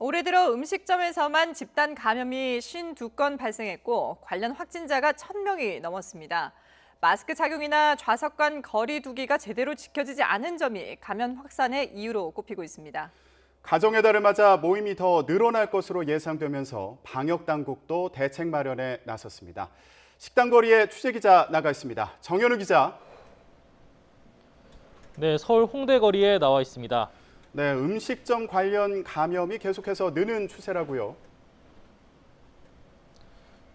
올해 들어 음식점에서만 집단 감염이 52건 발생했고 관련 확진자가 1,000명이 넘었습니다. 마스크 착용이나 좌석 간 거리 두기가 제대로 지켜지지 않은 점이 감염 확산의 이유로 꼽히고 있습니다. 가정의 달을 맞아 모임이 더 늘어날 것으로 예상되면서 방역 당국도 대책 마련에 나섰습니다. 식당 거리에 취재 기자 나가 있습니다. 정현우 기자. 네, 서울 홍대 거리에 나와 있습니다. 네, 음식점 관련 감염이 계속해서 느는 추세라고요.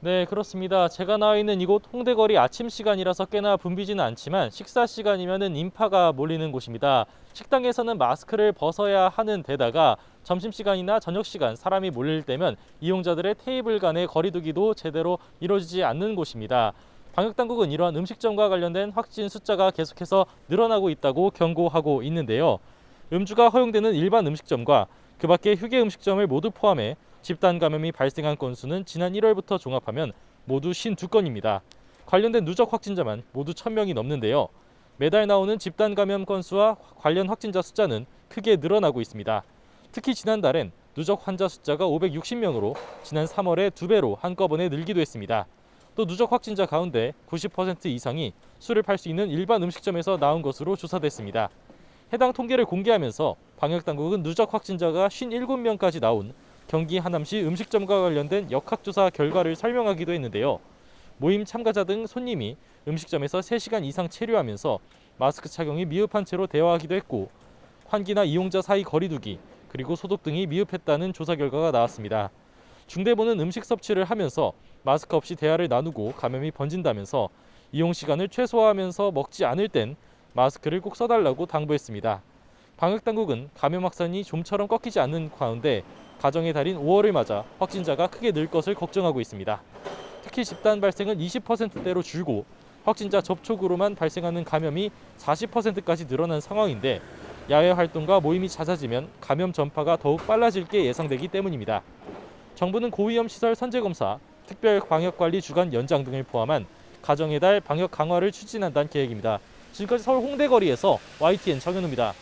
네, 그렇습니다. 제가 나와 있는 이곳 홍대 거리 아침 시간이라서 꽤나 붐비지는 않지만 식사 시간이면은 인파가 몰리는 곳입니다. 식당에서는 마스크를 벗어야 하는 데다가 점심시간이나 저녁시간 사람이 몰릴 때면 이용자들의 테이블 간의 거리두기도 제대로 이루어지지 않는 곳입니다. 방역당국은 이러한 음식점과 관련된 확진 숫자가 계속해서 늘어나고 있다고 경고하고 있는데요. 음주가 허용되는 일반 음식점과 그 밖의 휴게 음식점을 모두 포함해 집단 감염이 발생한 건수는 지난 1월부터 종합하면 모두 52건입니다. 관련된 누적 확진자만 모두 1,000명이 넘는데요. 매달 나오는 집단 감염 건수와 관련 확진자 숫자는 크게 늘어나고 있습니다. 특히 지난달엔 누적 환자 숫자가 560명으로 지난 3월의 2배로 한꺼번에 늘기도 했습니다. 또 누적 확진자 가운데 90% 이상이 술을 팔 수 있는 일반 음식점에서 나온 것으로 조사됐습니다. 해당 통계를 공개하면서 방역당국은 누적 확진자가 57명까지 나온 경기 하남시 음식점과 관련된 역학조사 결과를 설명하기도 했는데요. 모임 참가자 등 손님이 음식점에서 3시간 이상 체류하면서 마스크 착용이 미흡한 채로 대화하기도 했고 환기나 이용자 사이 거리두기 그리고 소독 등이 미흡했다는 조사 결과가 나왔습니다. 중대본은 음식 섭취를 하면서 마스크 없이 대화를 나누고 감염이 번진다면서 이용 시간을 최소화하면서 먹지 않을 땐 마스크를 꼭 써달라고 당부했습니다. 방역당국은 감염 확산이 좀처럼 꺾이지 않는 가운데 가정의 달인 5월을 맞아 확진자가 크게 늘 것을 걱정하고 있습니다. 특히 집단 발생은 20%대로 줄고 확진자 접촉으로만 발생하는 감염이 40%까지 늘어난 상황인데 야외 활동과 모임이 잦아지면 감염 전파가 더욱 빨라질 게 예상되기 때문입니다. 정부는 고위험 시설 선제검사, 특별 방역관리 주간 연장 등을 포함한 가정의 달 방역 강화를 추진한다는 계획입니다. 지금까지 서울 홍대 거리에서 YTN 정현우입니다.